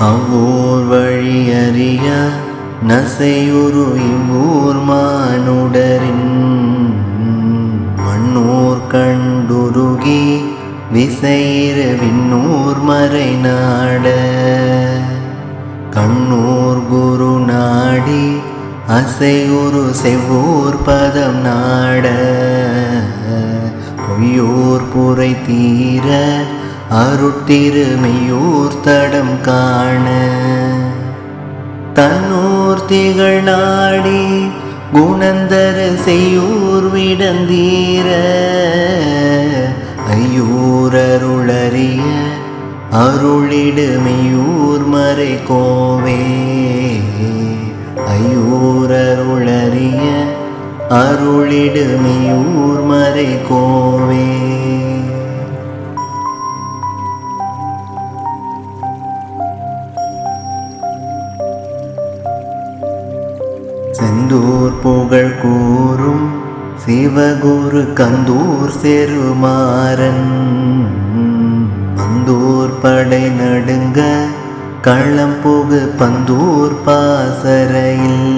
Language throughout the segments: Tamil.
அவ்வூர் வழியறிய நசையுறு இவ்வூர் மானுடரின் மண்ணூர் கண்டுருகி விசையிரு விண்ணூர் மறை நாட கண்ணூர் குரு நாடி அசையுறு செவ்வூர் பதம் நாட பொய்யூர் புரை தீர அருட்டிருமையூர் தடம் காண தன்னூர் திகழ் நாடி குணந்தர செய்யூர் விடந்தீர ஐயூர் அருளறிய அருளிடுமையூர் மறை கோவே ஐயூர் அருளறிய அருளிடுமையூர் மறை கோவே. செந்தூர் புகழ் கூறும் சிவகுரு கந்தூர் செருமாறன் மந்தூர் படை நடுங்க களம்புகு பந்தூர் பாசறையில்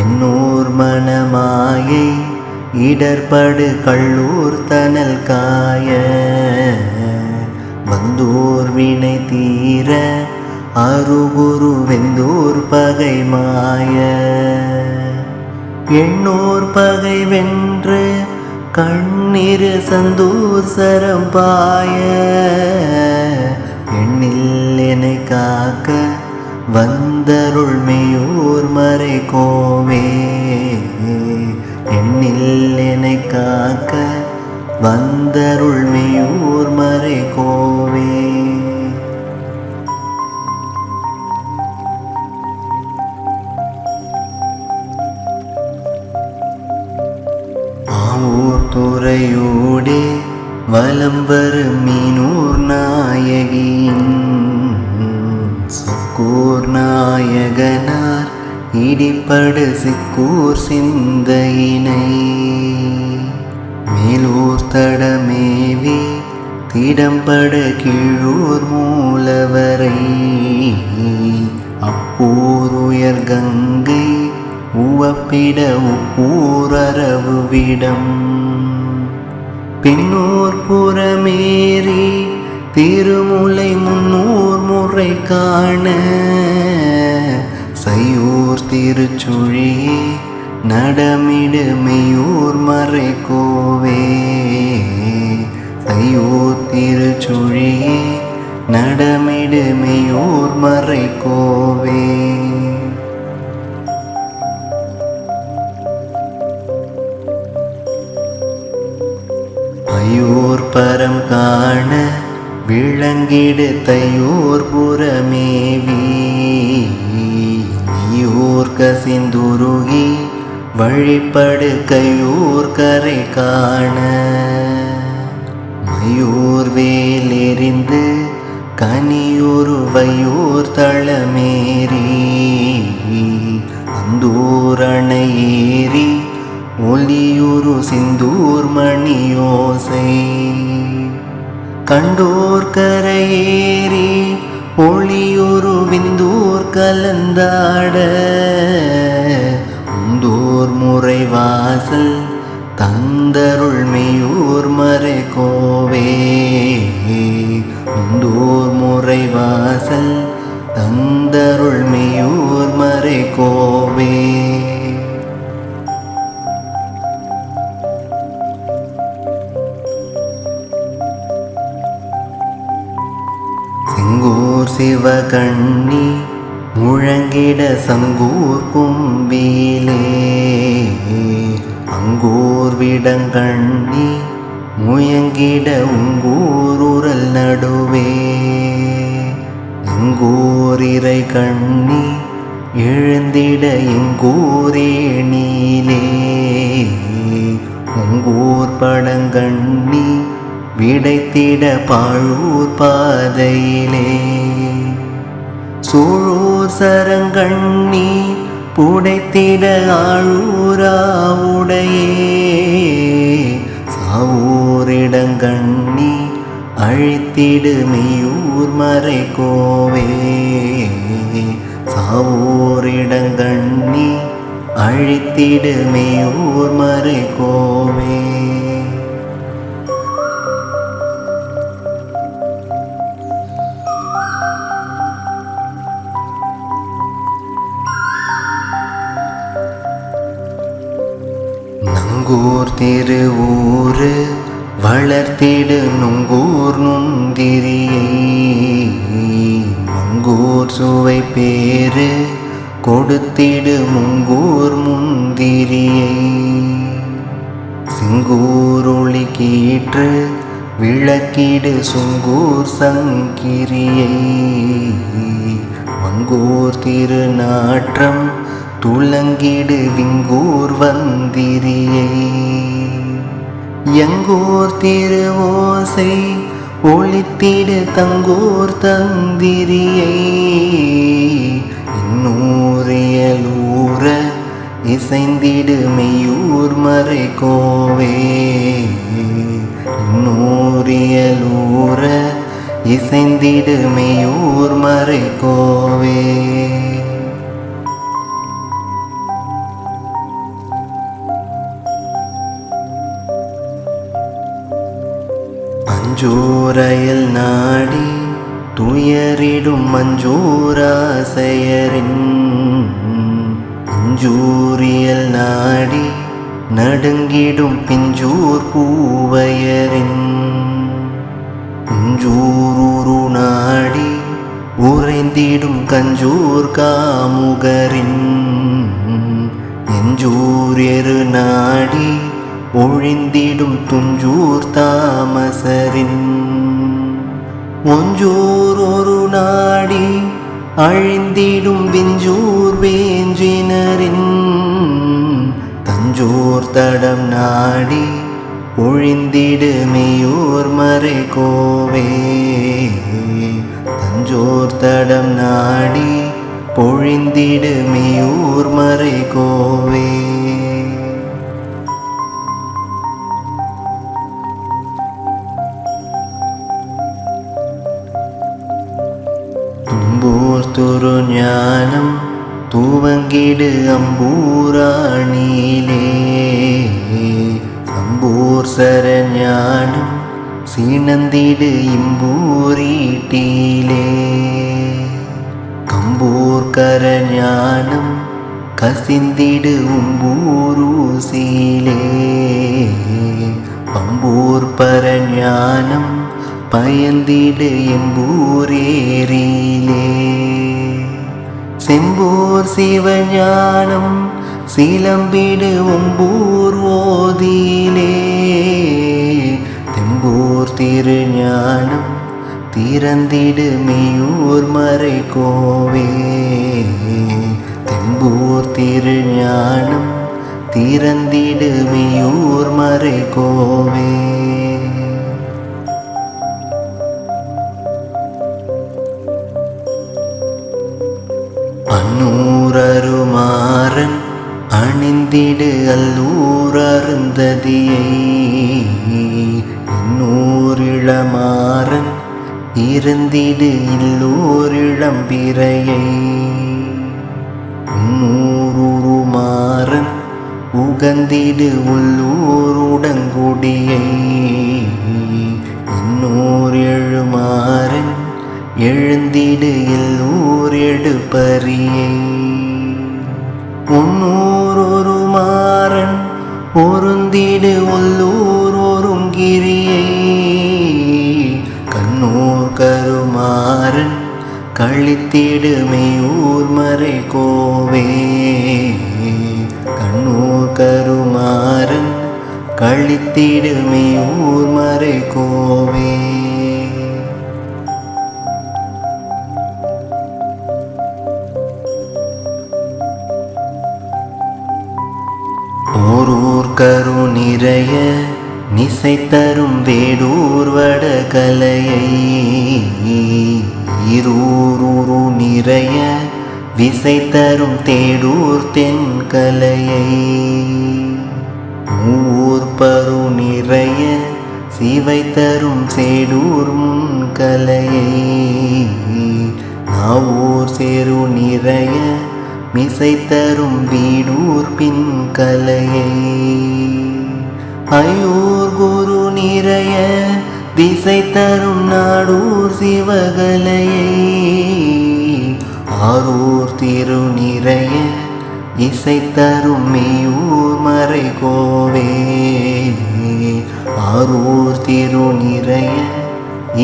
என்னூர் மணமாயை இடர்படு கள்ளூர் தனல் காய வந்தூர் வினை தீர அருகுரு வெந்தூர் பகை மாய எண்ணூர் பகை வென்று கண்ணீரு சந்தூர் சரம் பாய எண்ணில் என்னை காக்க வந்தருள் மெய்யூர் மறை கோவே எண்ணில் என்னை காக்க வந்தருள் மெய்யூர் மறை கோவே. ஆவூர் துறையோடே வலம் வரும் மீனூர் நாயகியின் சொக்கூர் நாயகனார் இடிப்படு சிக்கூர் சிந்தையினை மேலூர் தடமேவி திடம்பட கீழூர் மூலவரை அப்பூர் உயர் கங்கை உவப்பிட உப்பூரவு விடம் பின்னூர் புறமேறி திருமுலை முன்னூர் முறை காண சையூர் திருச்சுழி நடமிடு மெய்யூர் மறை கோவே சையூர் திருச்சுழி நடமிடு மெய்யூர் மறை கோவே. ஐயூர் பரம் காண விளங்கிடு தையூர் புறமேவி நீயூர் கசிந்துருகி வழிபடு கையூர் கரை காண மயூர் வேலெறிந்து கனியூர் வையூர் தளமேறி அந்தூர் அணையேறி ஒலியுரு சிந்தூர் மணியோசை கண்டோர் கரையேறி ஒளியுரு விந்தூர் கலந்தாட உந்தூர் முறை வாசல் தந்தருள் மெய்யூர் மறை கோவே உந்தூர் முறை வாசல் தந்தருள் மெய்யூர் மறை கோவே. செங்கூர் சிவகண்ணி முழங்கிட சங்கூர் கும்பிலே அங்கூர் விடங்கண்ணி முயங்கிட உங்கூருரல் நடுவே எங்கூர் இறை கண்ணி எழுந்திட எங்கூரேணியிலே உங்கூர் படங்கண்ணி விடைத்திட பாழூர் பாதையிலே சூழூர் சரங்கண்ணி புடைத்திட ஆழூராவுடையே சாவூரிடங்கண்ணி அழித்திடு மெய்யூர் மறை கோவே. சாவோரிடங்கண்ணி அழித்திடு மெய்யூர் மறை கோவே. நங்கூர் திருவூர் வளர்த்திடு நுங்கூர் நுந்திரியை. மங்கூர் சுவை பேரு கொடுத்திடு முங்கூர் முந்திரியை. சிங்கூரொளி கீற்று விளக்கிடு சுங்கூர் சங்கிரியை. மங்கூர் திருநாற்றம் துளங்கிடு விங்கூர் வந்திரியை. எங்கூர் திருவோசை ஒளித்திடு தங்கூர் தந்திரியை. இன்னூரியலூர இசைந்திடு மெய்யூர் மறை கோவே. இன்னூரியலூர இசைந்திடு மெய்யூர் மறை கோவே. அஞ்சூரையில் நாடி துயரிடும் மஞ்சூராசையரின். அஞ்சூரியல் நாடி நடுங்கிடும் பிஞ்சூர் பூவையரின். உஞ்சூரு நாடி உறைந்திடும் கஞ்சூர் காமுகரின். எஞ்சூரியரு நாடி ஒழிந்திடும் துஞ்சூர் தாமசரின். ஒஞ்சூர் ஒரு நாடி அழிந்திடும் விஞ்சூர் வேஞ்சினரின். தஞ்சூர் தடம் நாடி ஒழிந்திடு மெய்யூர் மறை கோவே. தஞ்சோர் தடம் நாடி பொழிந்திடு மெய்யூர் மறை கோவே. தும்பூர் துரு ஞானம் தூவங்கிடு அம்பூராணியிலே. அம்பூர் சரஞானம் சீனந்திடு இம்பூரீட்டிலே. கம்பூர் கரஞானம் கசிந்திடு உம்பூரூசிலே. பம்பூர் பரஞானம் பயந்திடு எம்பூரேரியிலே. செம்பூர் சிவஞானம் சீலம்பிடு உம்பூர் ஓதியிலே. தெம்பூர் திருஞானம் திறந்திடு மெய்யூர் மறை கோவே. தெம்பூர் திருஞானம் திறந்திடு மெய்யூர் மறை கோவே. அன்னூரருமாறன் அணிந்திடு அல்லூர் அருந்ததியை. இன்னூரிளமாறன் இருந்திடு இல்லூர் இளம்பிரையை. உன்னூருமாறன் உகந்திடு உள்ளூர் உடங்குடியை. இன்னூர் எழுமாறன் எழுந்திடு எல்லூர் எடுப்பரியை. உன்னூர் ஒரு மாறன் ஒருந்திடு உள்ளூர் ஒருங்கிரியை. கண்ணூர் கருமாறன் கழித்திடு மெய்யூர் மறை கோவே. கண்ணூர் கருமாறன் கழித்திடு மெய்யூர் மறை கோவே. ஓரூர் கரு நிறைய நிசை தரும் வேடூர் வடகலையை. ஈரூரு நிறைய விசை தரும் தேடூர் தென்கலையை. மூர் பரு நிறைய சிவை தரும் சேடூர் முன்கலையை நாவூர் சேரு நிறைய மிசை தரும் வீடூர் பின்கலையை ஐயூர் குரு நிறைய திசை தரும் நாடூர் சிவகலையை ஆரூர் திரு நிறைய இசை தரும் மெய்யூர் மறை கோவே ஆரூர் திரு நிறைய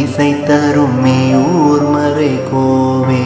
இசை தரும் மெய்யூர் மறை கோவே.